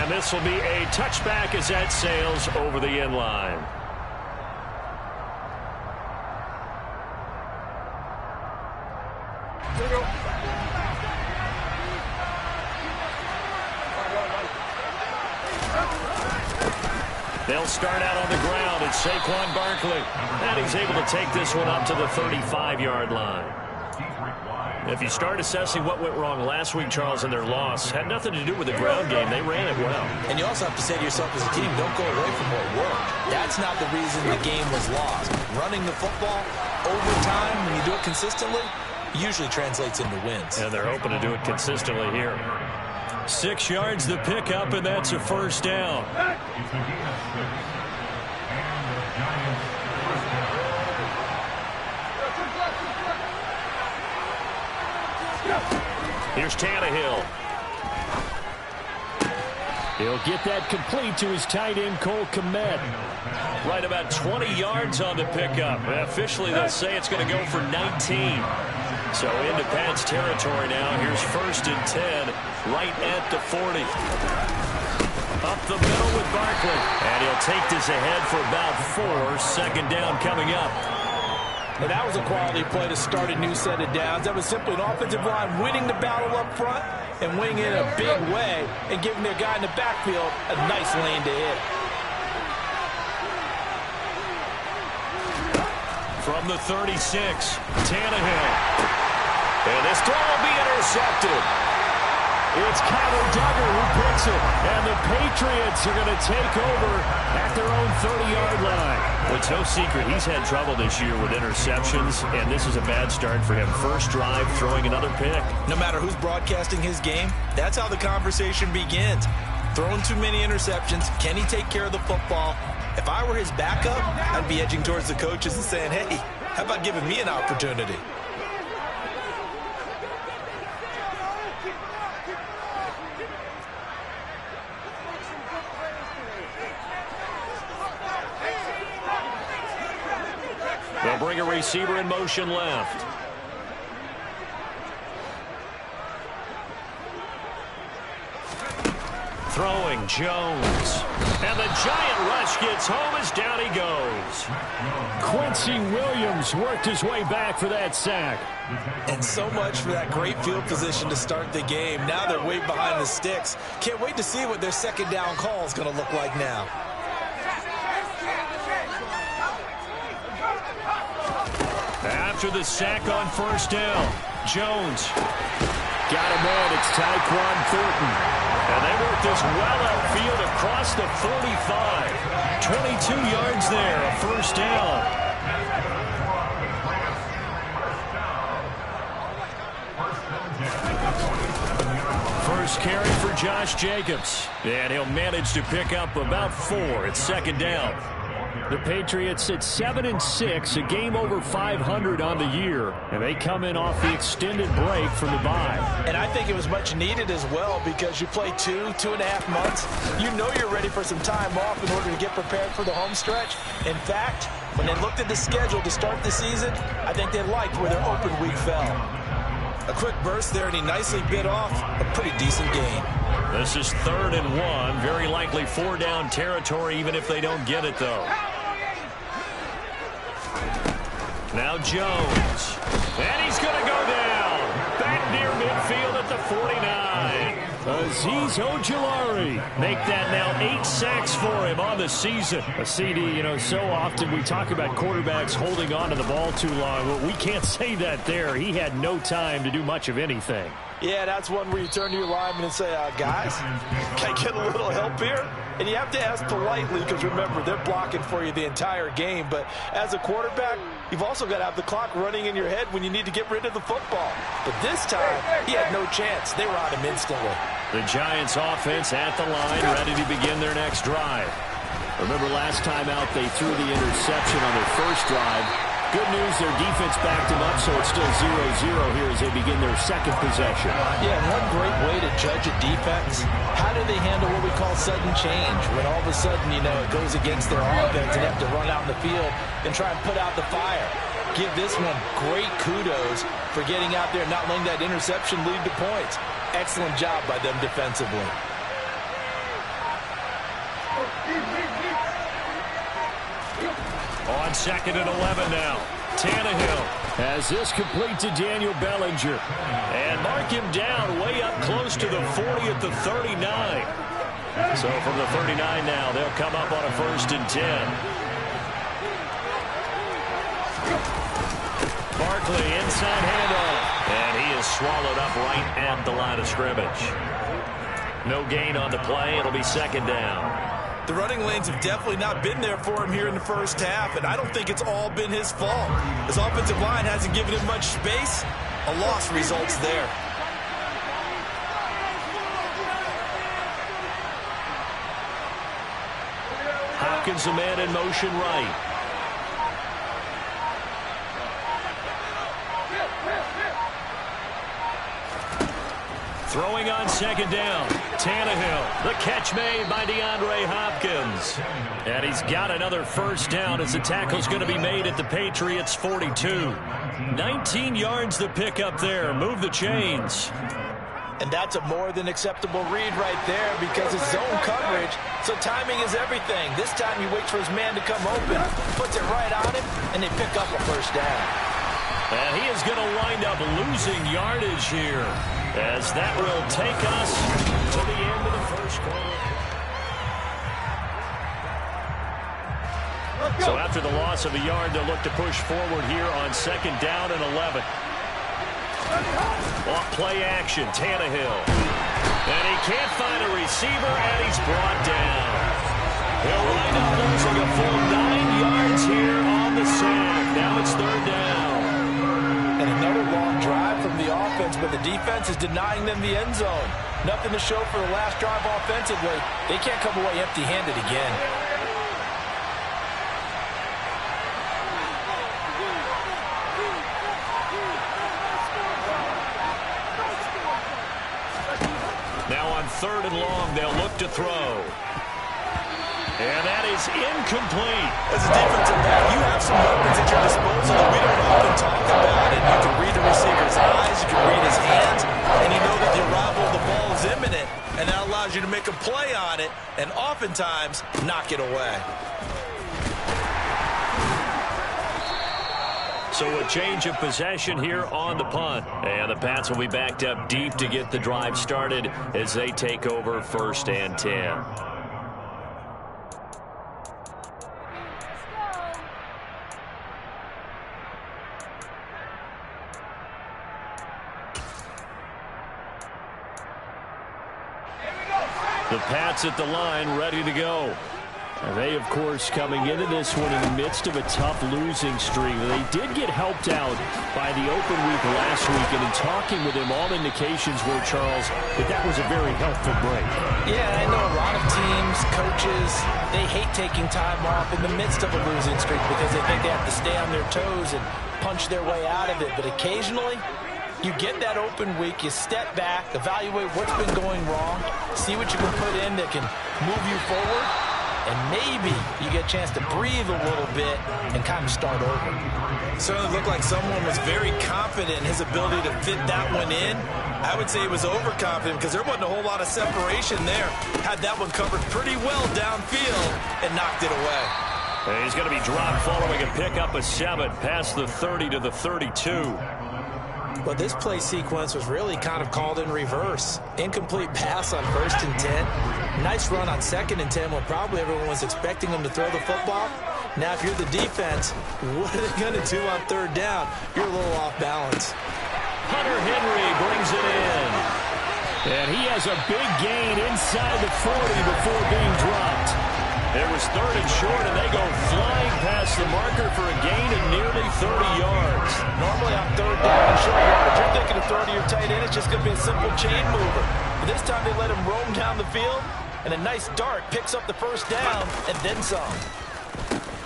And this will be a touchback as that sails over the end line. They'll start out on the ground. It's Saquon Barkley. And he's able to take this one up to the 35-yard line. If you start assessing what went wrong last week, Charles, in their loss, had nothing to do with the ground game. They ran it well. And you also have to say to yourself as a team, don't go away from what worked. That's not the reason the game was lost. Running the football over time, when you do it consistently, usually translates into wins. And they're hoping to do it consistently here. 6 yards the pickup, and that's a first down. Here's Tannehill. He'll get that complete to his tight end, Cole Kmet. Right about 20 yards on the pickup. Officially, they'll say it's going to go for 19. So into Pat's territory now. Here's 1st and 10, right at the 40. Up the middle with Barkley. And he'll take this ahead for about 4. 2nd down coming up. And that was a quality play to start a new set of downs. That was simply an offensive line winning the battle up front and winning it in a big way and giving their guy in the backfield a nice lane to hit. From the 36, Tannehill. And this throw will be intercepted. It's Kyler Duggar who picks it. And the Patriots are going to take over at their own 30-yard line. Well, it's no secret he's had trouble this year with interceptions, and this is a bad start for him. First drive, throwing another pick. No matter who's broadcasting his game, that's how the conversation begins. Throwing too many interceptions. Can he take care of the football? If I were his backup, I'd be edging towards the coaches and saying, hey, how about giving me an opportunity? They'll bring a receiver in motion left. Throwing Jones. And the giant rush gets home as down he goes. Quincy Williams worked his way back for that sack. And so much for that great field position to start the game. Now they're way behind the sticks. Can't wait to see what their 2nd down call is going to look like now. After the sack on 1st down, Jones got him on. It's Tyquan Thornton. And they work this well outfield across the 45. 22 yards there, a 1st down. First carry for Josh Jacobs. And he'll manage to pick up about 4. It's 2nd down. The Patriots at 7-6, a game over 500 on the year, and they come in off the extended break from the bye. And I think it was much needed as well because you play 2.5 months. You know you're ready for some time off in order to get prepared for the home stretch. In fact, when they looked at the schedule to start the season, I think they liked where their open week fell. A quick burst there, and he nicely bit off a pretty decent gain. This is 3rd and 1, very likely 4-down territory even if they don't get it, though. Now Jones. And he's going to go down. Back near midfield at the 49. Azeez Ojulari make that now 8 sacks for him on the season. A CD, you know, so often we talk about quarterbacks holding on to the ball too long. Well, we can't say that there. He had no time to do much of anything. Yeah, that's one where you turn to your lineman and say, guys, can I get a little help here? And you have to ask politely because, remember, they're blocking for you the entire game. But as a quarterback, you've also got to have the clock running in your head when you need to get rid of the football. But this time, he had no chance. They were on him instantly. The Giants offense at the line, ready to begin their next drive. Remember last time out, they threw the interception on their first drive. Good news, their defense backed them up, so it's still 0-0 here as they begin their 2nd possession. Yeah, one great way to judge a defense, how do they handle what we call sudden change? When all of a sudden, you know, it goes against their offense and they have to run out in the field and try and put out the fire. Give this one great kudos for getting out there and not letting that interception lead to points. Excellent job by them defensively. 2nd and 11 now. Tannehill has this complete to Daniel Bellinger. And mark him down way up close to the 40 at the 39. So from the 39 now, they'll come up on a 1st and 10. Barkley inside handoff. And he is swallowed up right at the line of scrimmage. No gain on the play. It'll be 2nd down. The running lanes have definitely not been there for him here in the first half, and I don't think it's all been his fault. His offensive line hasn't given him much space. A loss results there. Hopkins, a man in motion right. Throwing on 2nd down. Tannehill. The catch made by DeAndre Hopkins. And he's got another 1st down as the tackle's going to be made at the Patriots' 42. 19 yards to pick up there. Move the chains. And that's a more than acceptable read right there because it's zone coverage, so timing is everything. This time he waits for his man to come open, puts it right on him, and they pick up a 1st down. And he is going to wind up losing yardage here, as that will take us to the end of the 1st quarter. So after the loss of a yard, they'll look to push forward here on 2nd down and 11. Off play action, Tannehill. And he can't find a receiver, and he's brought down. He'll wind up losing a full 9 yards here on the sack. Now it's 3rd down. And another long drive from the offense, but the defense is denying them the end zone. Nothing to show for the last drive offensively. They can't come away empty-handed again. Now on 3rd and long, they'll look to throw. And that is incomplete. As a defensive back, you have some weapons at your disposal that we don't often talk about. And you can read the receiver's eyes, you can read his hands, and you know that the arrival of the ball is imminent. And that allows you to make a play on it and oftentimes knock it away. So a change of possession here on the punt. And the Pats will be backed up deep to get the drive started as they take over 1st and 10. The Pats at the line, ready to go. And they, of course, coming into this one in the midst of a tough losing streak. They did get helped out by the open week last week, and in talking with him, all indications were, Charles, that was a very helpful break. Yeah, I know a lot of teams, coaches, they hate taking time off in the midst of a losing streak because they think they have to stay on their toes and punch their way out of it. But occasionally, you get that open week, you step back, evaluate what's been going wrong, see what you can put in that can move you forward, and maybe you get a chance to breathe a little bit and kind of start over. It certainly looked like someone was very confident in his ability to fit that one in. I would say he was overconfident because there wasn't a whole lot of separation there. Had that one covered pretty well downfield and knocked it away. And he's going to be dropped following a pickup of 7 past the 30 to the 32. Well, this play sequence was really kind of called in reverse. Incomplete pass on 1st and 10. Nice run on 2nd and 10 when probably everyone was expecting him to throw the football. Now, if you're the defense, what are they going to do on 3rd down? You're a little off balance. Hunter Henry brings it in. And he has a big gain inside the 40 before being dropped. It was 3rd and short, and they go flying past the marker for a gain of nearly 30 yards. Normally on 3rd down and short yardage, you're thinking of throwing to your tight end. It's just going to be a simple chain mover. But this time they let him roam down the field, and a nice dart picks up the 1st down and then some.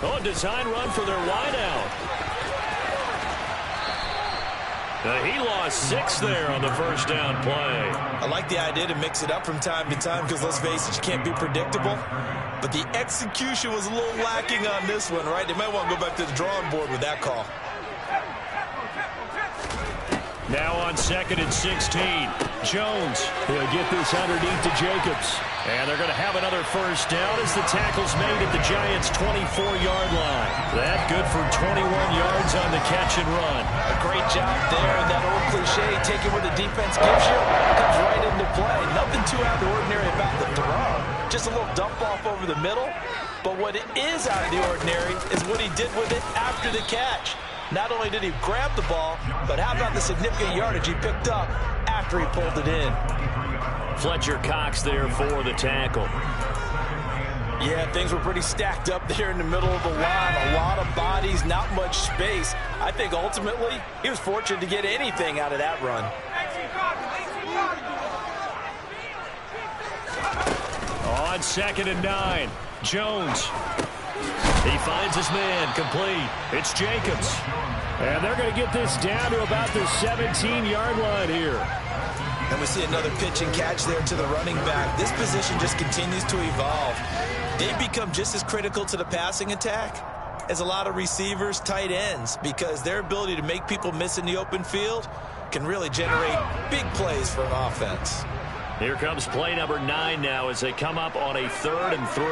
Oh, a design run for their wideout. He lost 6 there on the 1st down play. I like the idea to mix it up from time to time because, let's face it, you can't be predictable. But the execution was a little lacking on this one, right? They might want to go back to the drawing board with that call. Now on 2nd and 16. Jones. He'll get this underneath to Jacobs. And they're going to have another first down as the tackle's made at the Giants' 24-yard line. That good for 21 yards on the catch and run. A great job there. And that old cliche, taking what the defense gives you, comes right into play. Nothing too out of the ordinary about the throw. Just a little dump off over the middle. But what is out of the ordinary is what he did with it after the catch. Not only did he grab the ball, but how about the significant yardage he picked up after he pulled it in. Fletcher Cox there for the tackle. Yeah, things were pretty stacked up there in the middle of the line. A lot of bodies, not much space. I think ultimately he was fortunate to get anything out of that run. On 2nd and 9, Jones. He finds his man, complete. It's Jacobs. And they're going to get this down to about the 17-yard line here. And we see another pitch and catch there to the running back. This position just continues to evolve. They become just as critical to the passing attack as a lot of receivers, tight ends, because their ability to make people miss in the open field can really generate big plays for an offense. Here comes play number 9 now as they come up on a 3rd and 3.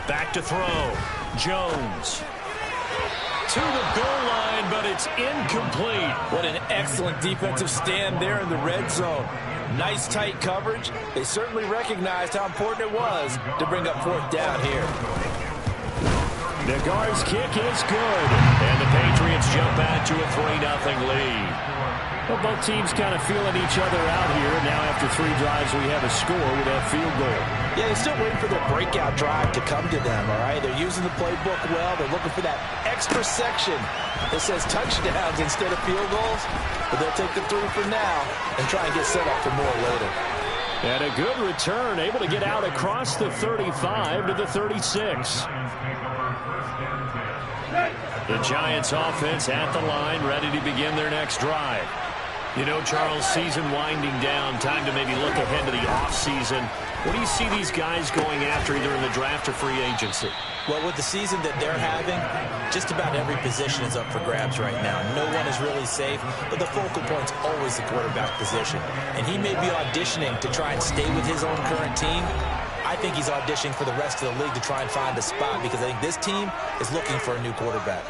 Back to throw. Jones. To the goal line, but it's incomplete. What an excellent defensive stand there in the red zone. Nice tight coverage. They certainly recognized how important it was to bring up 4th down here. Nagar's kick is good. And the Patriots jump back to a 3-0 lead. Well, both teams kind of feeling each other out here. Now after 3 drives, we have a score with that field goal. Yeah, they're still waiting for their breakout drive to come to them, all right? They're using the playbook well. They're looking for that extra section that says touchdowns instead of field goals. But they'll take the 3 for now and try and get set up for more later. And a good return, able to get out across the 35 to the 36. The Giants offense at the line, ready to begin their next drive. You know, Charles, season winding down, time to maybe look ahead to the offseason. What do you see these guys going after either in the draft or free agency? Well, with the season that they're having, just about every position is up for grabs right now. No one is really safe, but the focal point's always the quarterback position. And he may be auditioning to try and stay with his own current team. I think he's auditioning for the rest of the league to try and find a spot because I think this team is looking for a new quarterback.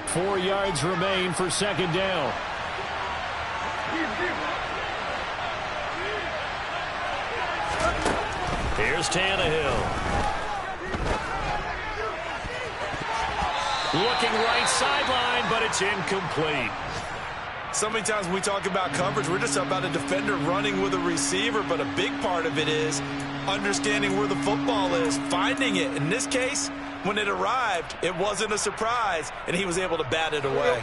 4 yards remain for 2nd down. Here's Tannehill. Looking right sideline, but it's incomplete. So many times when we talk about coverage, we're just about a defender running with a receiver, but a big part of it is understanding where the football is, finding it. In this case, when it arrived, it wasn't a surprise, and he was able to bat it away.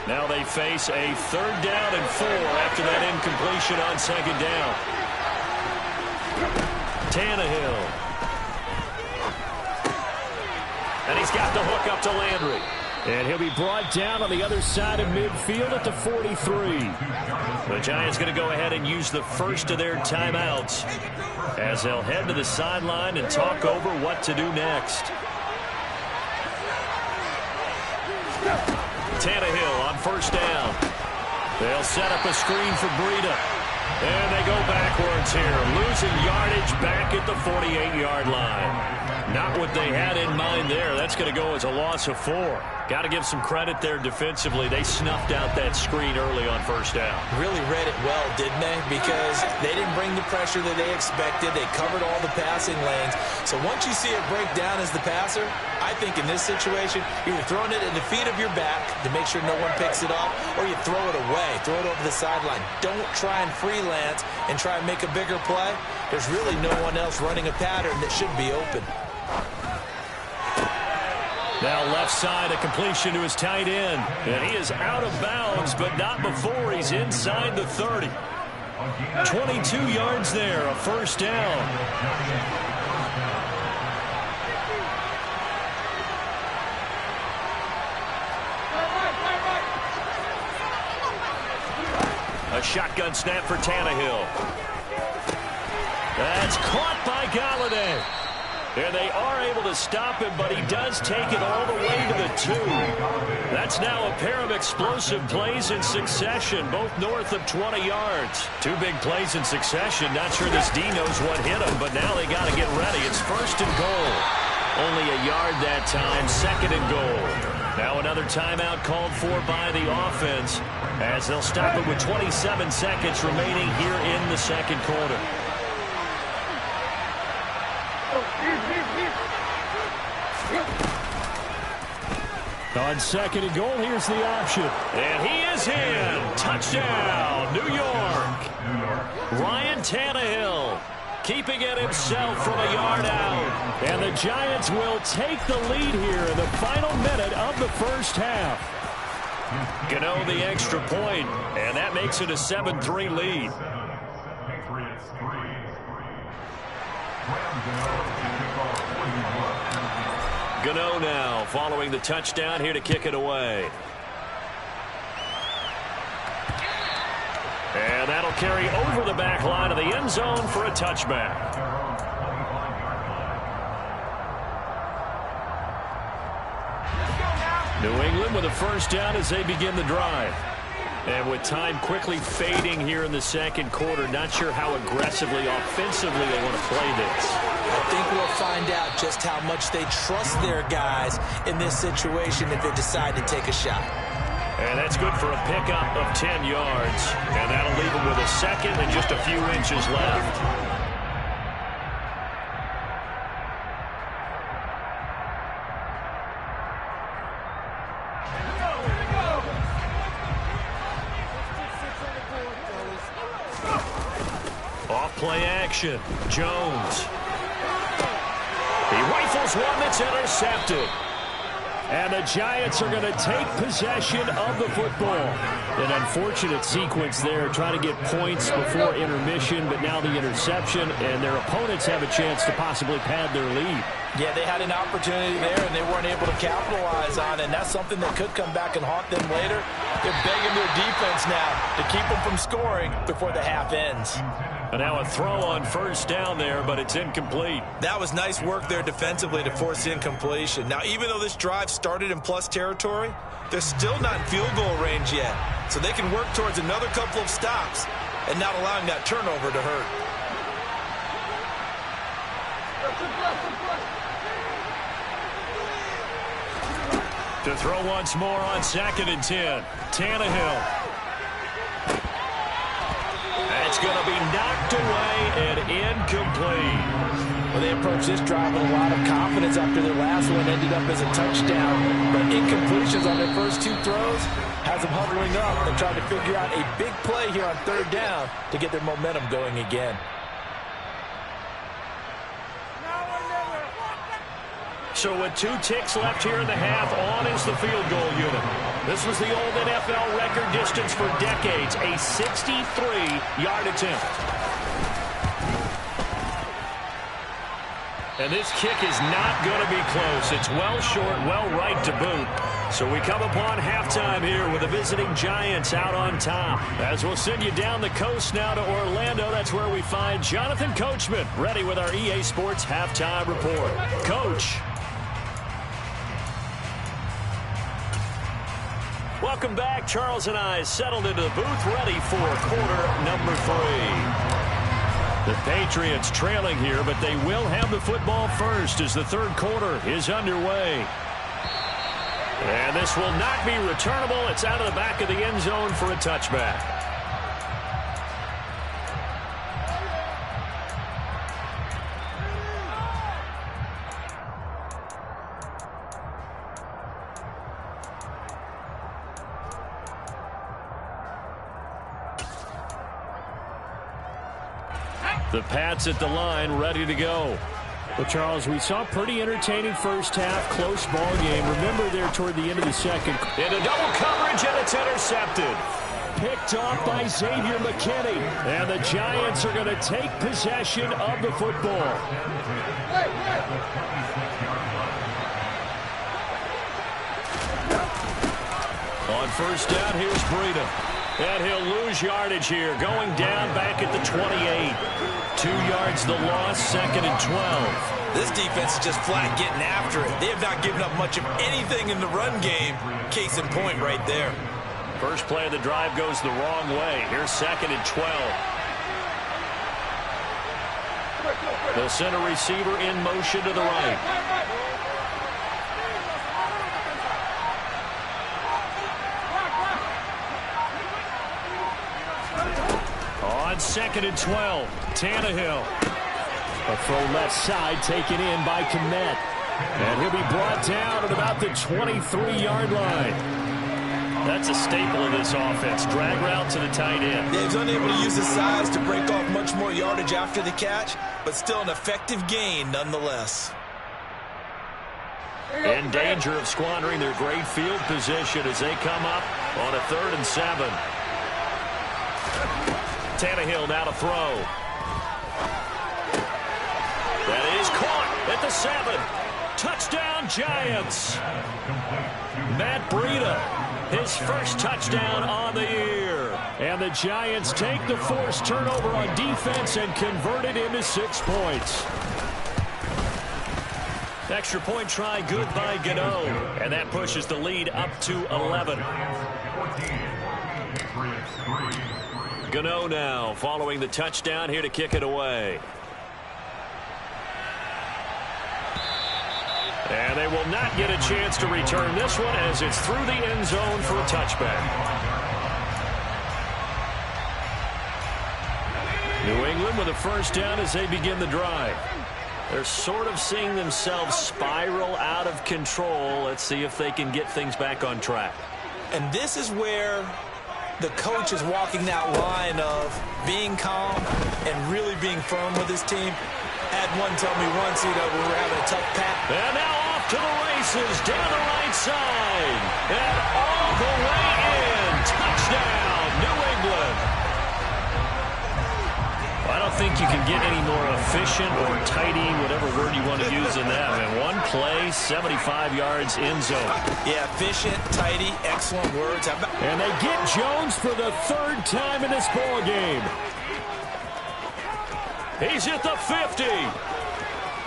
Now they face a 3rd down and 4 after that incompletion on 2nd down. Tannehill. And he's got the hook up to Landry. And he'll be brought down on the other side of midfield at the 43. The Giants going to go ahead and use the first of their timeouts as they'll head to the sideline and talk over what to do next. Tannehill on 1st down. They'll set up a screen for Breida. And they go backwards here, losing yardage back at the 48-yard line. Not what they had in mind there. That's going to go as a loss of 4. Got to give some credit there defensively. They snuffed out that screen early on 1st down. Really read it well, didn't they? Because they didn't bring the pressure that they expected. They covered all the passing lanes. So once you see it break down as the passer, I think in this situation, you're throwing it at the feet of your back to make sure no one picks it off, or you throw it away, throw it over the sideline. Don't try and freelance and try and make a bigger play. There's really no one else running a pattern that should be open. Now left side, a completion to his tight end. And he is out of bounds, but not before he's inside the 30. 22 yards there, a 1st down. A shotgun snap for Tannehill. That's caught by Galladay. And they are able to stop him, but he does take it all the way to the 2. That's now a pair of explosive plays in succession, both north of 20 yards. 2 big plays in succession. Not sure this D knows what hit him, but now they got to get ready. It's 1st and goal. Only a yard that time, 2nd and goal. Now another timeout called for by the offense as they'll stop it with 27 seconds remaining here in the 2nd quarter. On 2nd and goal, here's the option. And he is in. Touchdown, New York. Ryan Tannehill keeping it himself from a yard out. And the Giants will take the lead here in the final minute of the first half. Gano the extra point, and that makes it a 7-3 lead. Gano now following the touchdown here to kick it away. And that'll carry over the back line of the end zone for a touchback. New England with a first down as they begin the drive. And with time quickly fading here in the 2nd quarter, not sure how aggressively, offensively they want to play this. I think we'll find out just how much they trust their guys in this situation if they decide to take a shot. And that's good for a pickup of 10 yards. And that'll leave them with a 2nd and just a few inches left. Play action. Jones. He rifles one that's intercepted. And the Giants are going to take possession of the football. An unfortunate sequence there, trying to get points before intermission, but now the interception, and their opponents have a chance to possibly pad their lead. Yeah, they had an opportunity there, and they weren't able to capitalize on it, and that's something that could come back and haunt them later. They're begging their defense now to keep them from scoring before the half ends. And now a throw on first down there, but it's incomplete. That was nice work there defensively to force incompletion. Now, even though this drive started in plus territory, they're still not in field goal range yet. So they can work towards another couple of stops and not allowing that turnover to hurt. To throw once more on 2nd and 10. Tannehill. That's going to be knocked away and incomplete. Well, they approached this drive with a lot of confidence after their last one ended up as a touchdown. But incompletions on their first 2 throws has them hovering up and trying to figure out a big play here on 3rd down to get their momentum going again. So with 2 ticks left here in the half, on is the field goal unit. This was the old NFL record distance for decades, a 63-yard attempt. And this kick is not going to be close. It's well short, well right to boot. So we come upon halftime here with the visiting Giants out on top. As we'll send you down the coast now to Orlando, that's where we find Jonathan Coachman, ready with our EA Sports halftime report. Coach. Welcome back. Charles and I settled into the booth, ready for quarter number 3. The Patriots trailing here, but they will have the football first as the 3rd quarter is underway. And this will not be returnable. It's out of the back of the end zone for a touchback. The Pats at the line, ready to go. Well, Charles, we saw a pretty entertaining first half, close ball game. Remember there toward the end of the 2nd. Into double coverage, and it's intercepted. Picked off by Xavier McKinney. And the Giants are going to take possession of the football. On first down, here's Breida. And he'll lose yardage here, going down back at the 28. 2 yards the loss, 2nd and 12. This defense is just flat getting after it. They have not given up much of anything in the run game. Case in point right there. First play of the drive goes the wrong way. Here's 2nd and 12. The center receiver in motion to the right. On 2nd and 12, Tannehill. A throw left side taken in by Kmet. And he'll be brought down at about the 23-yard line. That's a staple of this offense. Drag route to the tight end. Yeah, he's unable to use his size to break off much more yardage after the catch, but still an effective gain nonetheless. In danger of squandering their great field position as they come up on a 3rd and 7. Tannehill now to throw. That is caught at the 7. Touchdown, Giants. Matt Breida, his first touchdown on the year. And the Giants take the forced turnover on defense and convert it into 6 points. Extra point try good by Gano. And that pushes the lead up to 11. Gano now following the touchdown here to kick it away. And they will not get a chance to return this one as it's through the end zone for a touchback. New England with a first down as they begin the drive. They're sort of seeing themselves spiral out of control. Let's see if they can get things back on track. And this is where the coach is walking that line of being calm and really being firm with his team. Had one tell me once, we were having a tough patch. And now off to the races down the right side. And all the way in. Touchdown, New England. I don't think you can get any more efficient or tidy, whatever word you want to use in that. I mean, one play, 75 yards in zone. Yeah, efficient, tidy, excellent words. And they get Jones for the 3rd time in this ball game. He's at the 50,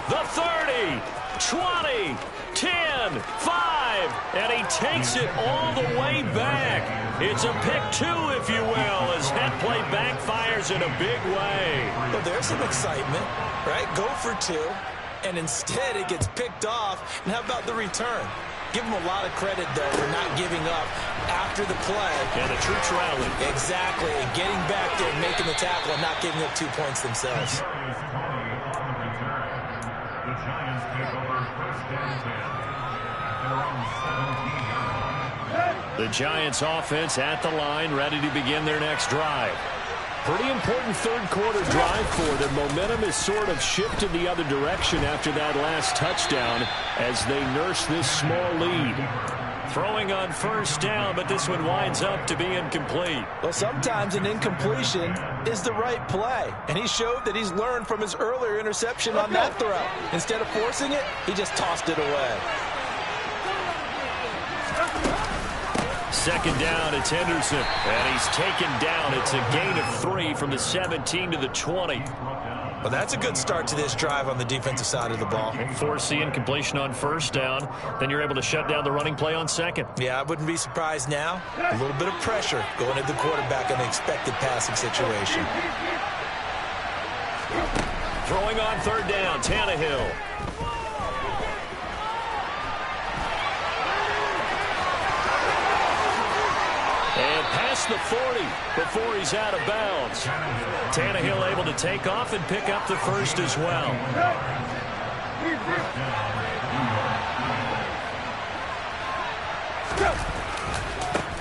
the 30, 20, 10, 5, and he takes it all the way back. It's a pick 2, if you will, as that play backfires in a big way. Well, there's some excitement, right? Go for 2, and instead it gets picked off. And how about the return? Give him a lot of credit, though, for not giving up after the play. And the troops rallied. Exactly, and getting back there and making the tackle and not giving up 2 points themselves. The Giants offense at the line, ready to begin their next drive. Pretty important 3rd quarter drive for them. Momentum has sort of shifted the other direction after that last touchdown as they nurse this small lead. Throwing on first down, but this one winds up to be incomplete. Well, sometimes an incompletion is the right play, and he showed that he's learned from his earlier interception on that throw. Instead of forcing it, he just tossed it away. 2nd down, it's Henderson, and he's taken down. It's a gain of 3 from the 17 to the 20. Well, that's a good start to this drive on the defensive side of the ball. Force the incompletion on first down. Then you're able to shut down the running play on 2nd. Yeah, I wouldn't be surprised now. A little bit of pressure going at the quarterback in the expected passing situation. Throwing on 3rd down, Tannehill. And past the 40 before he's out of bounds. Tannehill able to take off and pick up the first as well.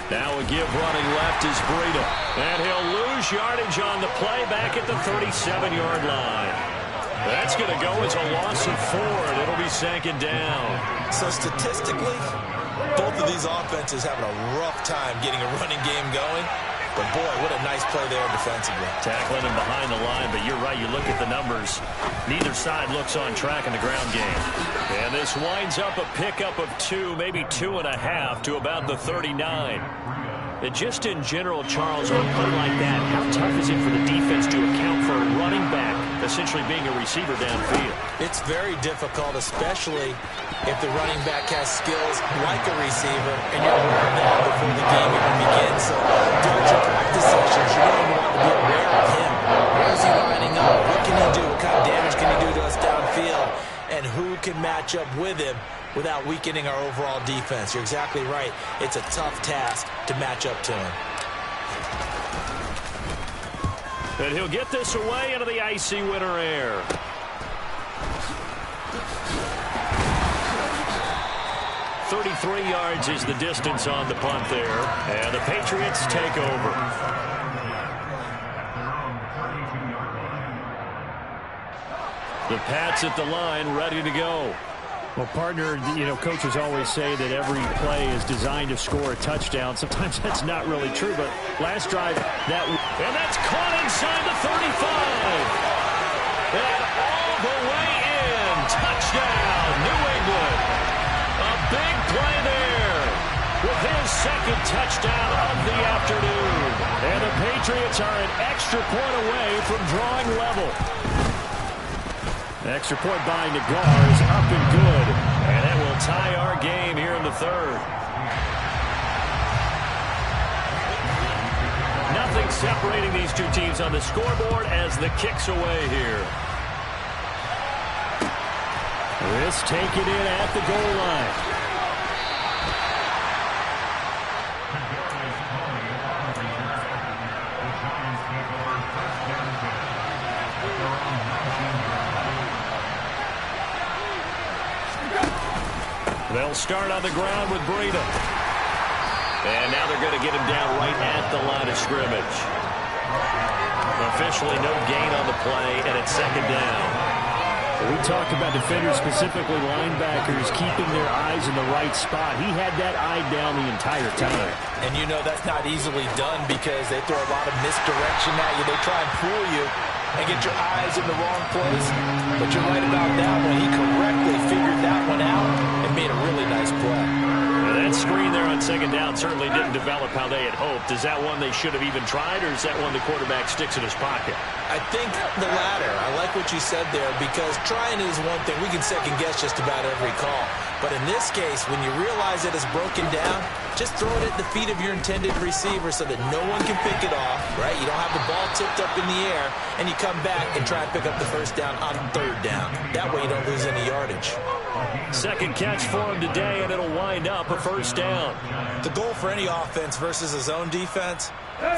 Now a give running left is Breida. And he'll lose yardage on the play back at the 37-yard line. That's going to go as a loss of 4, and it'll be 2nd down. So statistically, both of these offenses having a rough time getting a running game going. But, boy, what a nice play there defensively. Tackling him behind the line, but you're right. You look at the numbers. Neither side looks on track in the ground game. And this winds up a pickup of 2, maybe 2.5 to about the 39. And just in general, Charles, on a play like that, how tough is it for the defense to account for a running back essentially being a receiver downfield. It's very difficult, especially if the running back has skills like a receiver, and you're aware of that before the game even begins. So throughout your practice sessions, you're going to want to be aware of him. Where is he lining up? What can he do? What kind of damage can he do to us downfield? And who can match up with him without weakening our overall defense? You're exactly right. It's a tough task to match up to him. And he'll get this away into the icy winter air. .33 yards is the distance on the punt there. And the Patriots take over. The Pats at the line, ready to go. Well, partner, coaches always say that every play is designed to score a touchdown. Sometimes that's not really true, but last drive, and that's caught inside the 35. And all the way in. Touchdown, New England. A big play there with his second touchdown of the afternoon. And the Patriots are an extra point away from drawing level. The extra point by Nagar is up and good. And that will tie our game here in the third. Nothing separating these two teams on the scoreboard as the kick's away here. This taken in at the goal line. They'll start on the ground with Breida. And now they're going to get him down right at the line of scrimmage. Officially no gain on the play, and it's second down. We talk about defenders, specifically linebackers, keeping their eyes in the right spot. He had that eye down the entire time. And that's not easily done because they throw a lot of misdirection at you. They try and fool you and get your eyes in the wrong place. But you're right about that one. He correctly figured that one out and made a really nice play. Now that screen there on second down certainly didn't develop how they had hoped. Is that one they should have even tried, or is that one the quarterback sticks in his pocket? I think the latter. I like what you said there because trying is one thing. We can second guess just about every call. But in this case, when you realize it is broken down, just throw it at the feet of your intended receiver so that no one can pick it off, right? You don't have the ball tipped up in the air, and you come back and try and pick up the first down on third down. That way you don't lose any yardage. Second catch for him today, and it'll wind up a first down. The goal for any offense versus a zone defense,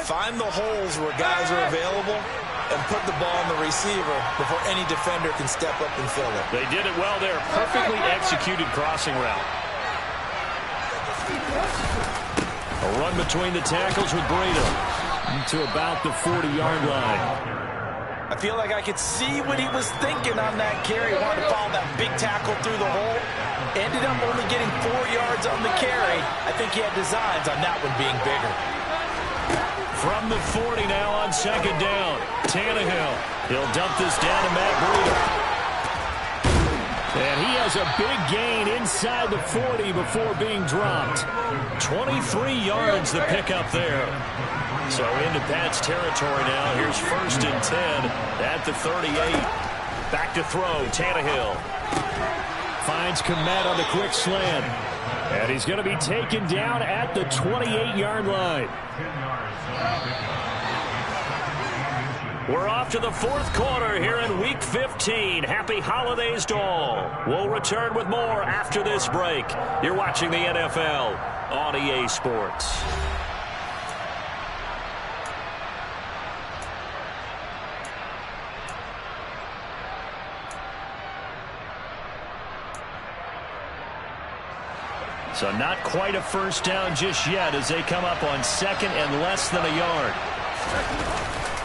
find the holes where guys are available and put the ball on the receiver before any defender can step up and fill it. They did it well there. Perfectly executed crossing route. A run between the tackles with Breida to about the 40-yard line. I feel like I could see what he was thinking on that carry. He wanted to follow that big tackle through the hole. Ended up only getting 4 yards on the carry. I think he had designs on that one being bigger. From the 40 now on second down. Tannehill. He'll dump this down to Matt Breida. And he has a big gain inside the 40 before being dropped. 23 yards the pickup there. So into Pats territory now. Here's first and 10 at the 38. Back to throw. Tannehill. Finds Kmet on the quick slant. And he's going to be taken down at the 28-yard line. We're off to the fourth quarter here in Week 15. Happy holidays to all. We'll return with more after this break. You're watching the NFL on EA Sports. So not quite a first down just yet as they come up on second and less than a yard.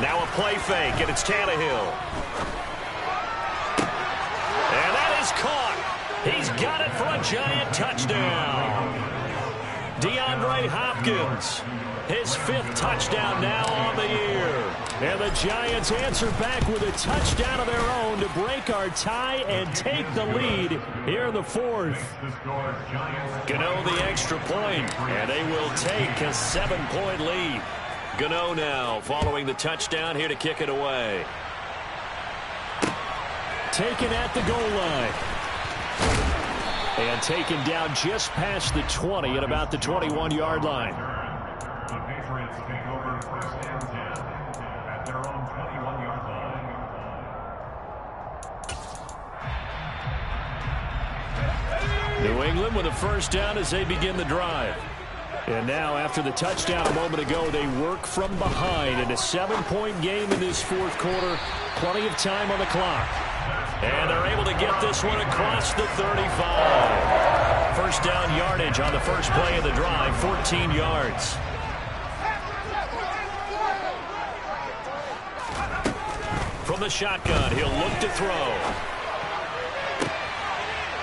Now a play fake, and it's Tannehill. And that is caught. He's got it for a giant touchdown. DeAndre Hopkins, his 5th touchdown now on the year. And the Giants answer back with a touchdown of their own to break our tie and take the lead here in the 4th. Gano the extra point, and they will take a 7-point lead. Gano now following the touchdown here to kick it away. taken at the goal line. And taken down just past the 20 at about the 21-yard line. The Patriots take over first and 10 at their own 21-yard line. New England with a first down as they begin the drive. And now, after the touchdown a moment ago, they work from behind in a 7-point game in this fourth quarter. Plenty of time on the clock. And they're able to get this one across the 35. First down yardage on the first play of the drive, 14 yards. From the shotgun, he'll look to throw.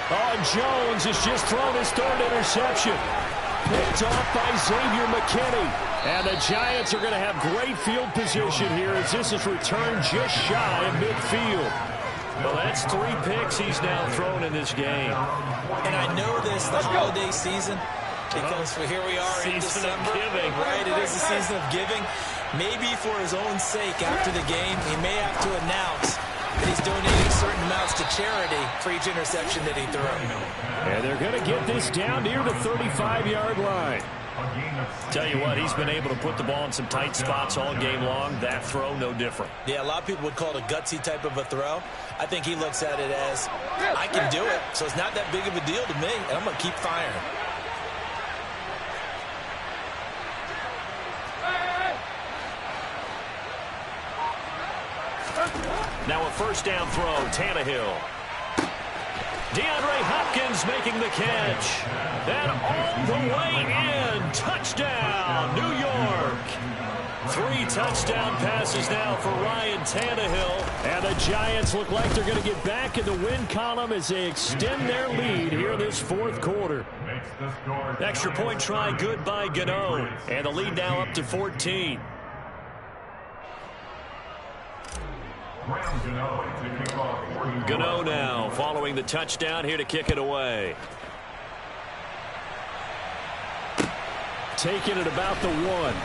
Oh, Jones has just thrown his third interception. Picked off by Xavier McKinney. And the Giants are going to have great field position here as this is returned just shy of midfield. Well, that's 3 picks he's now thrown in this game. And I know this, the holiday season, because here we are in December. Giving. Right, it is the season of giving. Maybe for his own sake after the game, he may have to announce that he's donating certain amounts to charity for each interception that he threw. And they're going to get this down near the 35-yard line. Tell you what, he's been able to put the ball in some tight spots all game long. That throw, no different. Yeah, a lot of people would call it a gutsy type of a throw. I think he looks at it as, I can do it, so it's not that big of a deal to me, and I'm going to keep firing. Now a first down throw, Tannehill. DeAndre Hopkins making the catch. And all the way in. Touchdown, New York. 3 touchdown passes now for Ryan Tannehill. And the Giants look like they're going to get back in the win column as they extend their lead here in this fourth quarter. Extra point try good by Gano. And the lead now up to 14. Gano now following the touchdown here to kick it away. Taking it about the 1.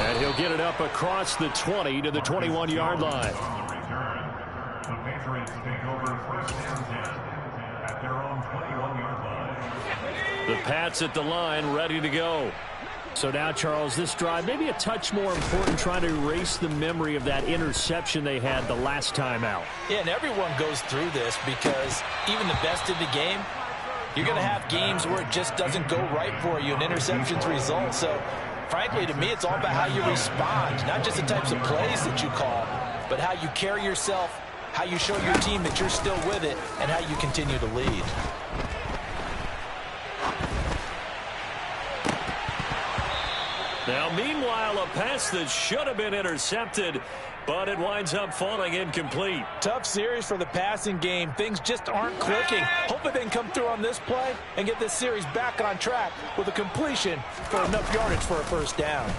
And he'll get it up across the 20 to the 21-yard line. The Patriots take over first and 10 at their own 21-yard line. The Pats at the line ready to go. So now, Charles, this drive maybe a touch more important, trying to erase the memory of that interception they had the last time out. Yeah, and everyone goes through this because even the best in the game, you're going to have games where it just doesn't go right for you, and interceptions result. So, frankly, to me, it's all about how you respond, not just the types of plays that you call, but how you carry yourself, how you show your team that you're still with it, and how you continue to lead. Now, meanwhile, a pass that should have been intercepted, but it winds up falling incomplete. Tough series for the passing game. Things just aren't clicking. Hopefully they can come through on this play and get this series back on track with a completion for enough yardage for a first down.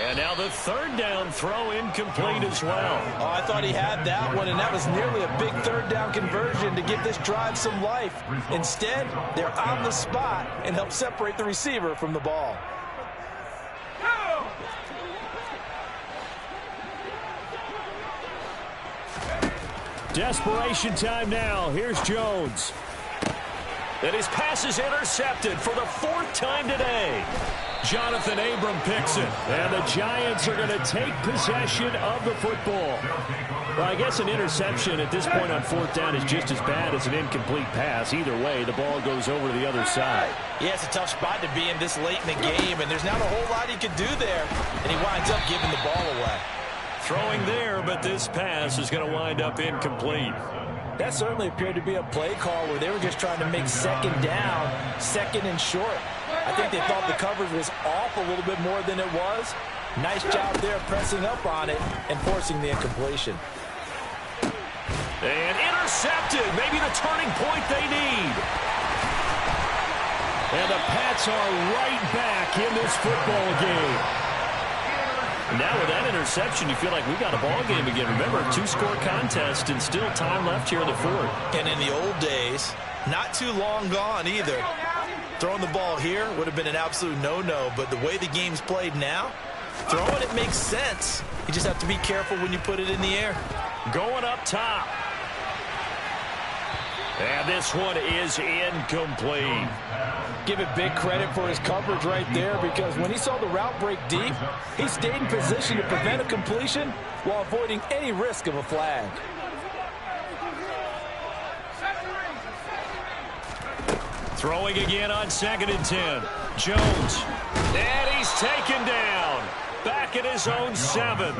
And now the third down throw incomplete as well. Oh, I thought he had that one, and that was nearly a big third down conversion to give this drive some life. Instead, they're on the spot and help separate the receiver from the ball. Desperation time now. Here's Jones. And his pass is intercepted for the 4th time today. Jonathan Abram picks it. And the Giants are going to take possession of the football. Well, I guess an interception at this point on 4th down is just as bad as an incomplete pass. Either way, the ball goes over to the other side. Yeah, it's a tough spot to be in this late in the game, and there's not a whole lot he could do there. And he winds up giving the ball away. Throwing there, but this pass is going to wind up incomplete. That certainly appeared to be a play call where they were just trying to make second down, second and short. I think they thought the coverage was off a little bit more than it was. Nice job there pressing up on it and forcing the incompletion. And intercepted. Maybe the turning point they need. And the Pats are right back in this football game. Now with that interception, you feel like we got a ball game again. Remember, 2-score contest and still time left here in the 4th. And in the old days, not too long gone either. Throwing the ball here would have been an absolute no-no, but the way the game's played now, Throwing it makes sense. You just have to be careful when you put it in the air. Going up top. And this one is incomplete. Give it big credit for his coverage right there, because when he saw the route break deep, he stayed in position to prevent a completion while avoiding any risk of a flag. Throwing again on 2nd and 10. Jones. And he's taken down. Back at his own 7.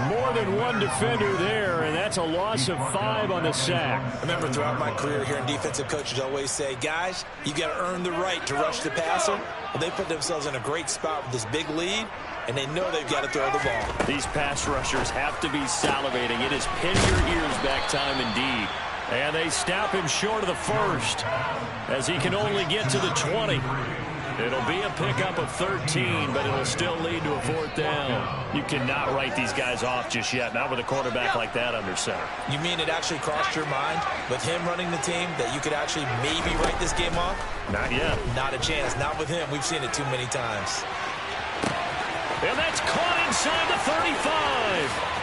More than one defender there, and that's a loss of 5 on the sack. I remember throughout my career here in defensive coaches always say, guys, you got to earn the right to rush the passer. Well, they put themselves in a great spot with this big lead, and they know they've got to throw the ball. These pass rushers have to be salivating. It is pin your ears back time indeed. And they snap him short of the first as he can only get to the 20. It'll be a pickup of 13, but it'll still lead to a 4th down. You cannot write these guys off just yet, not with a quarterback like that under center. You mean it actually crossed your mind with him running the team that you could actually maybe write this game off? Not yet. Not a chance. Not with him. We've seen it too many times. And that's caught inside the 35.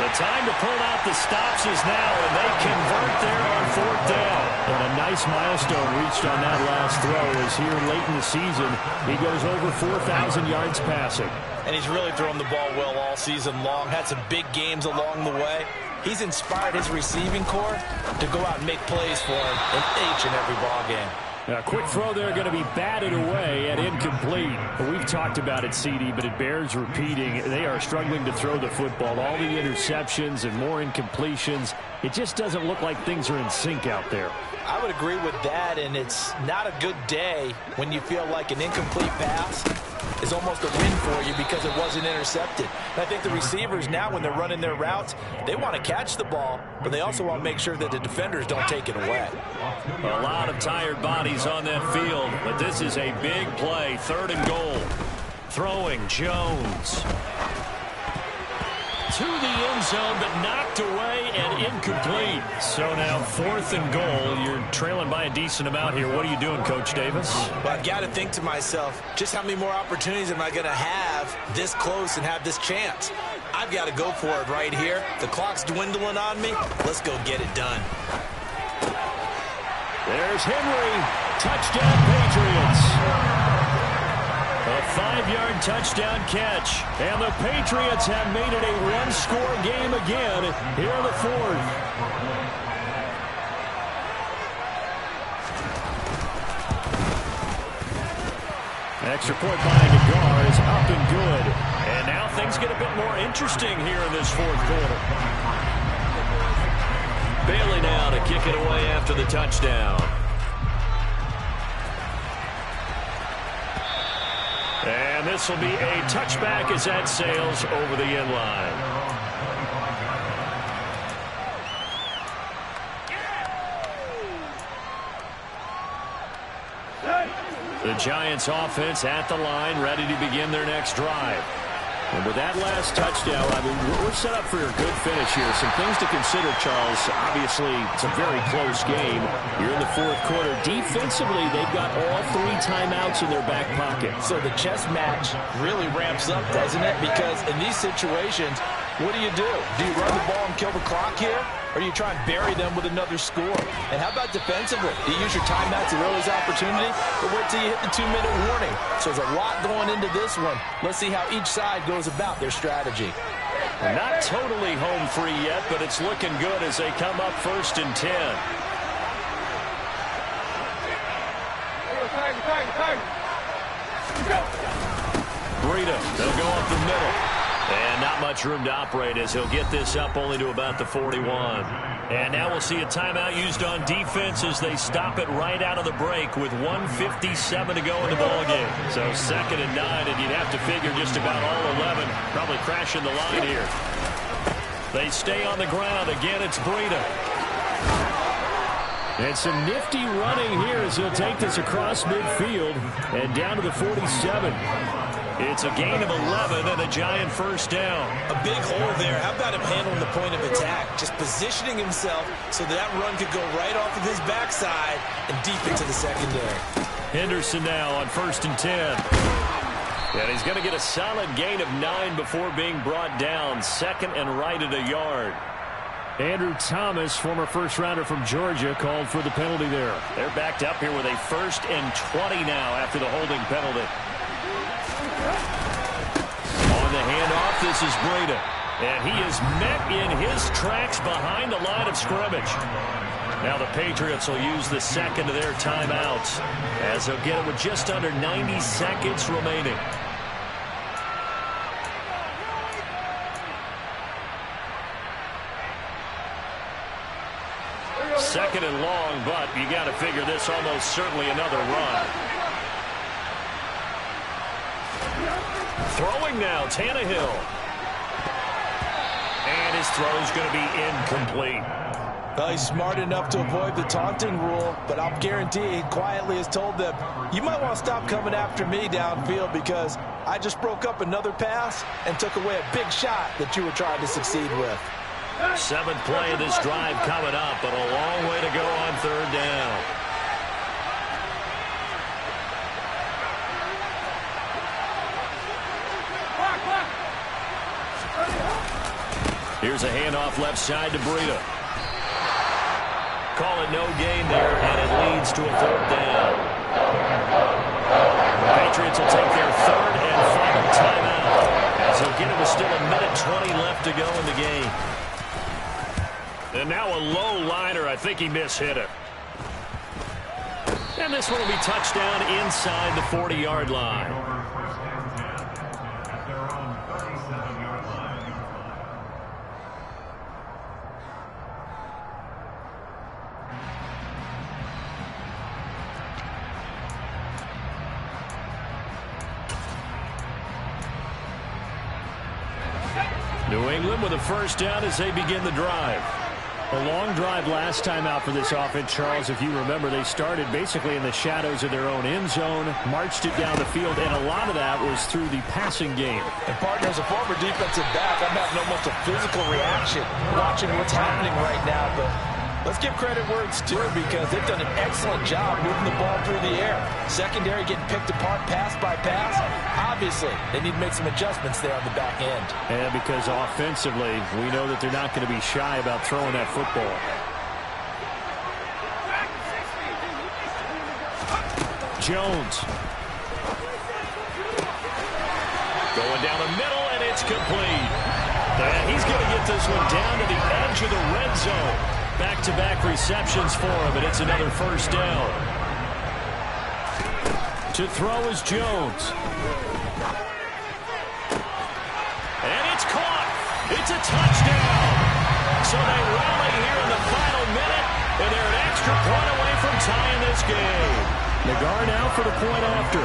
The time to pull out the stops is now, and they convert there on 4th down. And a nice milestone reached on that last throw as here late in the season, he goes over 4,000 yards passing. And he's really thrown the ball well all season long. Had some big games along the way. He's inspired his receiving corps to go out and make plays for him in each and every ball game. A quick throw there going to be batted away and incomplete. We've talked about it, CD, but it bears repeating. They are struggling to throw the football. All the interceptions and more incompletions. It just doesn't look like things are in sync out there. I would agree with that, and it's not a good day when you feel like an incomplete pass is almost a win for you because it wasn't intercepted. And I think the receivers now, when they're running their routes, they want to catch the ball, but they also want to make sure that the defenders don't take it away. A lot of tired bodies on that field, but this is a big play. 3rd and goal. Throwing Jones. To the end zone, but knocked away and incomplete. So now 4th and goal. You're trailing by a decent amount here. What are you doing, Coach Davis? Well, I've got to think to myself, just how many more opportunities am I going to have this close and have this chance? I've got to go for it right here. The clock's dwindling on me. Let's go get it done. There's Henry. Touchdown, Patriots. A 5-yard touchdown catch. And the Patriots have made it a one-score game again here in the 4th. Extra point by Nagar is up and good. And now things get a bit more interesting here in this 4th quarter. Bailey now to kick it away after the touchdown. And this will be a touchback as that sails over the end line. The Giants offense at the line, ready to begin their next drive. And with that last touchdown, I mean, we're set up for a good finish here. Some things to consider, Charles. Obviously, it's a very close game. You're in the 4th quarter. Defensively, they've got all 3 timeouts in their back pocket. So the chess match really ramps up, doesn't it? Because in these situations, what do? Do you run the ball and kill the clock here? Or do you try and bury them with another score? And how about defensively? Do you use your timeouts at early's opportunity? Or wait till you hit the 2-minute warning? So there's a lot going into this one. Let's see how each side goes about their strategy. Not totally home free yet, but it's looking good as they come up 1st and 10. Breida, they'll go up the middle. And not much room to operate as he'll get this up only to about the 41. And now we'll see a timeout used on defense as they stop it right out of the break with 1:57 to go in the ballgame. So 2nd and 9, and you'd have to figure just about all 11 probably crashing the line here. They stay on the ground. Again, it's Breida. And some nifty running here as he'll take this across midfield and down to the 47. It's a gain of 11 and a Giant 1st down. A big hole there. How about him handling the point of attack? Just positioning himself so that run could go right off of his backside and deep into the secondary. Henderson now on 1st and 10. And he's going to get a solid gain of 9 before being brought down. 2nd and right at a yard. Andrew Thomas, former first-rounder from Georgia, called for the penalty there. They're backed up here with a 1st and 20 now after the holding penalty. On the handoff, this is Breida. And he is met in his tracks behind the line of scrimmage. Now the Patriots will use the 2nd of their timeouts as they'll get it with just under 90 seconds remaining. Second and long, but you got to figure this almost certainly another run. Throwing now, Tannehill. And his throw's going to be incomplete. Well, he's smart enough to avoid the taunting rule, but I'll guarantee he quietly has told them, you might want to stop coming after me downfield because I just broke up another pass and took away a big shot that you were trying to succeed with. 7th play of this drive coming up, but a long way to go on 3rd down. Here's a handoff left side to Breida. Call it no gain there, and it leads to a 3rd down. The Patriots will take their 3rd and final timeout as he'll get it with still 1:20 left to go in the game. And now a low liner. I think he mishit it. And this one will be touchdown inside the 40-yard line. At their own 37-yard line. New England with a 1st down as they begin the drive. A long drive last time out for this offense, Charles. If you remember, they started basically in the shadows of their own end zone, marched it down the field, and a lot of that was through the passing game. And partner, as a former defensive back, I'm having almost a physical reaction watching what's happening right now. But let's give credit where it's due because they've done an excellent job moving the ball through the air. Secondary getting picked apart pass by pass. Obviously, they need to make some adjustments there on the back end. And because offensively, we know that they're not going to be shy about throwing that football. Jones. Going down the middle, and it's complete. And he's going to get this one down to the edge of the red zone. Back-to-back receptions for him, and it's another 1st down. To throw is Jones. And it's caught. It's a touchdown. So they rally here in the final minute, and they're an extra point away from tying this game. Nagar now for the point after.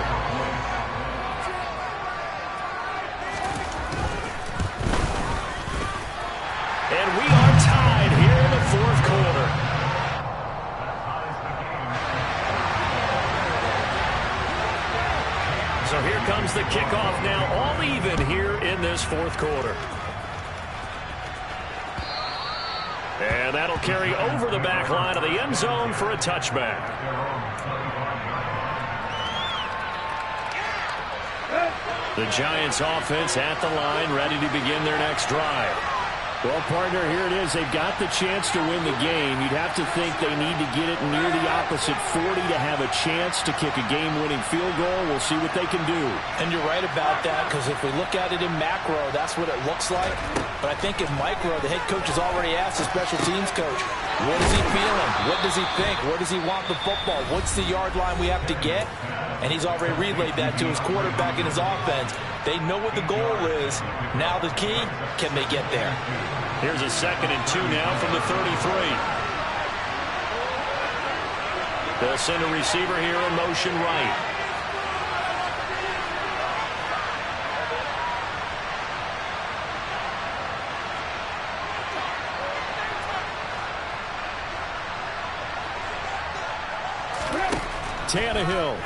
And we are tied here in the 4th quarter. So here comes the kickoff now, all even here in this 4th quarter. And that'll carry over the back line of the end zone for a touchback. The Giants offense at the line, ready to begin their next drive. Well, partner, here it is. They've got the chance to win the game. You'd have to think they need to get it near the opposite 40 to have a chance to kick a game-winning field goal. We'll see what they can do. And you're right about that, because if we look at it in macro, that's what it looks like. But I think in micro, the head coach has already asked the special teams coach, what is he feeling? What does he think? Where does he want the football? What's the yard line we have to get? And he's already relayed that to his quarterback and his offense. They know what the goal is. Now the key, can they get there? Here's a 2nd and 2 now from the 33. They'll send a receiver here in motion right. Tannehill.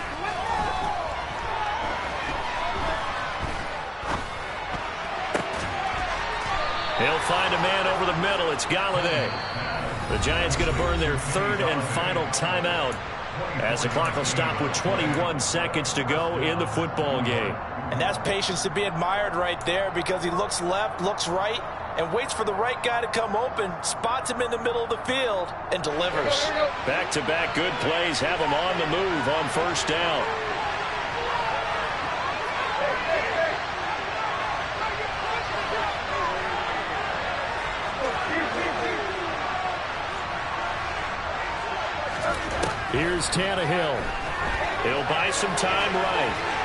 He'll find a man over the middle. It's Galladay. The Giants going to burn their 3rd and final timeout as the clock will stop with 21 seconds to go in the football game. And that's patience to be admired right there, because he looks left, looks right, and waits for the right guy to come open, spots him in the middle of the field, and delivers. Back-to-back good plays have him on the move on first down. Here's Tannehill. He'll buy some time right.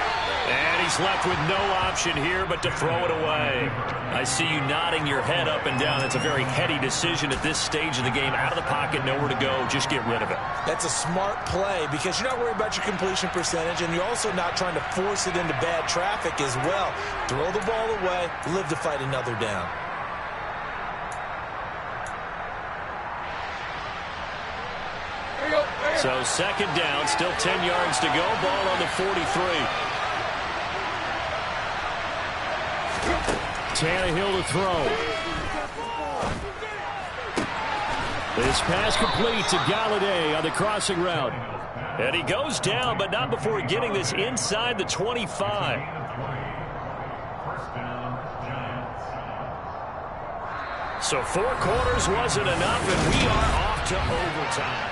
And he's left with no option here but to throw it away. I see you nodding your head up and down. That's a very heady decision at this stage of the game. Out of the pocket, nowhere to go. Just get rid of it. That's a smart play, because you're not worried about your completion percentage, and you're also not trying to force it into bad traffic as well. Throw the ball away, live to fight another down. So second down, still 10 yards to go. Ball on the 43. Tannehill to throw. This pass complete to Galladay on the crossing route. And he goes down, but not before getting this inside the 25. So 4 quarters wasn't enough, and we are off to overtime.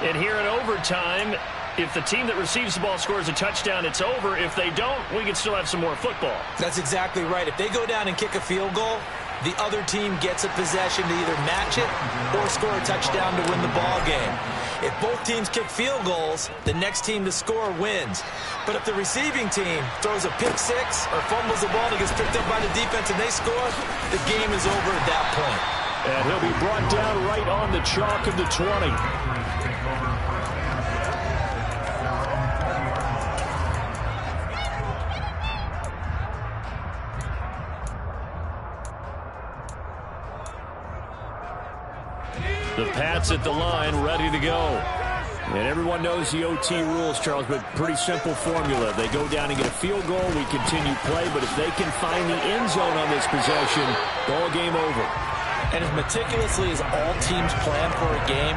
And here in overtime, if the team that receives the ball scores a touchdown, it's over. If they don't, we can still have some more football. That's exactly right. If they go down and kick a field goal, the other team gets a possession to either match it or score a touchdown to win the ball game. If both teams kick field goals, the next team to score wins. But if the receiving team throws a pick six or fumbles the ball and gets picked up by the defense and they score, the game is over at that point. And he'll be brought down right on the chalk of the 20. The Pats at the line, ready to go. And everyone knows the OT rules, Charles, but pretty simple formula. They go down and get a field goal, we continue play, but if they can find the end zone on this possession, ball game over. And as meticulously as all teams plan for a game,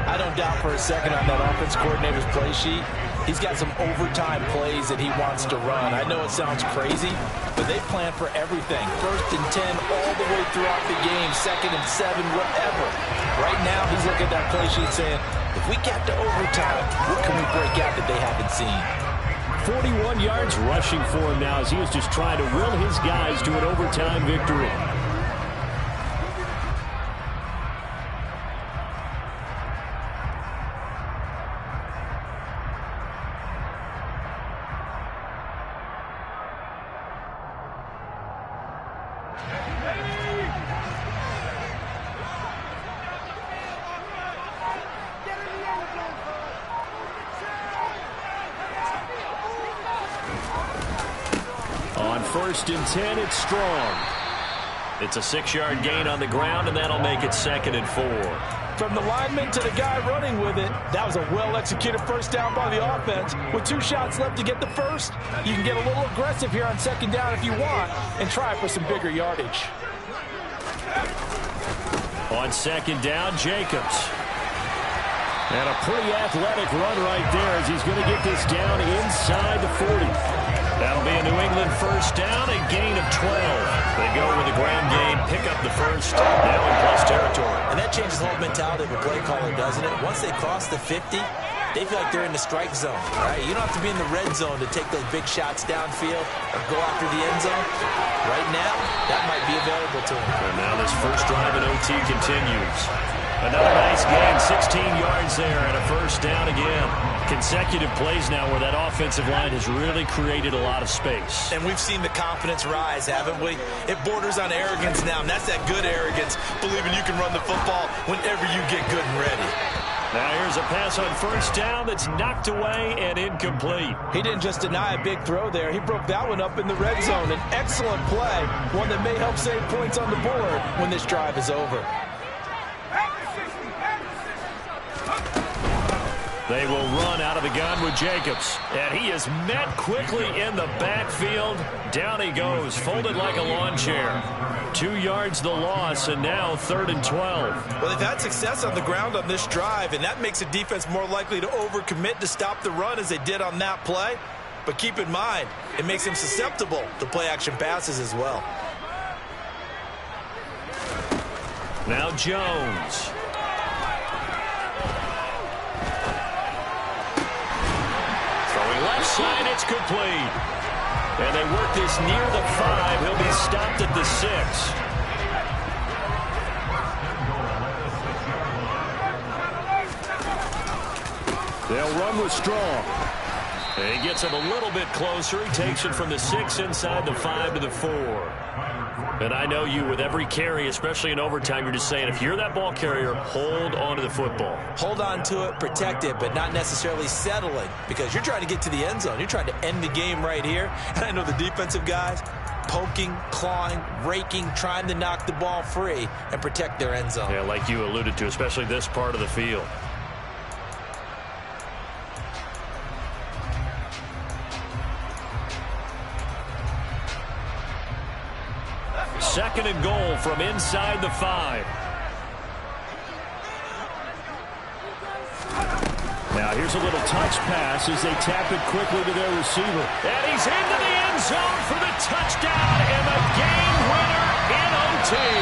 I don't doubt for a second on that offense coordinator's play sheet, he's got some overtime plays that he wants to run. I know it sounds crazy, but they plan for everything. 1st and 10 all the way throughout the game, 2nd and 7, whatever. Right now, he's looking at that play sheet saying, if we get to overtime, what can we break out that they haven't seen? 41 yards rushing for him now as he was just trying to will his guys to an overtime victory. On 1st and 10, it's Strong. It's a 6-yard gain on the ground, and that'll make it 2nd and 4. From the lineman to the guy running with it, that was a well-executed first down by the offense. With 2 shots left to get the first, you can get a little aggressive here on 2nd down if you want and try for some bigger yardage. On 2nd down, Jacobs. And a pretty athletic run right there as he's going to get this down inside the 40. That'll be a New England first down, a gain of 12. They go with the ground game, pick up the first, now in plus territory. And that changes the whole mentality of a play caller, doesn't it? Once they cross the 50, they feel like they're in the strike zone, right? You don't have to be in the red zone to take those big shots downfield or go after the end zone. Right now, that might be available to them. And now this first drive in OT continues. Another nice gain, 16 yards there, and a first down again. Consecutive plays now where that offensive line has really created a lot of space. And we've seen the confidence rise, haven't we? It borders on arrogance now, and that's that good arrogance, believing you can run the football whenever you get good and ready. Now here's a pass on first down that's knocked away and incomplete. He didn't just deny a big throw there. He broke that one up in the red zone. An excellent play, one that may help save points on the board when this drive is over. They will run out of the gun with Jacobs. And he is met quickly in the backfield. Down he goes, folded like a lawn chair. 2 yards the loss, and now 3rd and 12. Well, they've had success on the ground on this drive, and that makes a defense more likely to overcommit to stop the run as they did on that play. But keep in mind, it makes them susceptible to play-action passes as well. Now Jones. Left side, it's complete. And they work this near the 5. He'll be stopped at the 6. They'll run with Strong. And he gets him a little bit closer. He takes it from the 6 inside the 5 to the 4. And I know you, with every carry, especially in overtime, you're just saying, if you're that ball carrier, hold on to the football. Hold on to it, protect it, but not necessarily settling, because you're trying to get to the end zone. You're trying to end the game right here. And I know the defensive guys poking, clawing, raking, trying to knock the ball free and protect their end zone. Yeah, like you alluded to, especially this part of the field. 2nd and goal from inside the 5. Now here's a little touch pass as they tap it quickly to their receiver. And he's into the end zone for the touchdown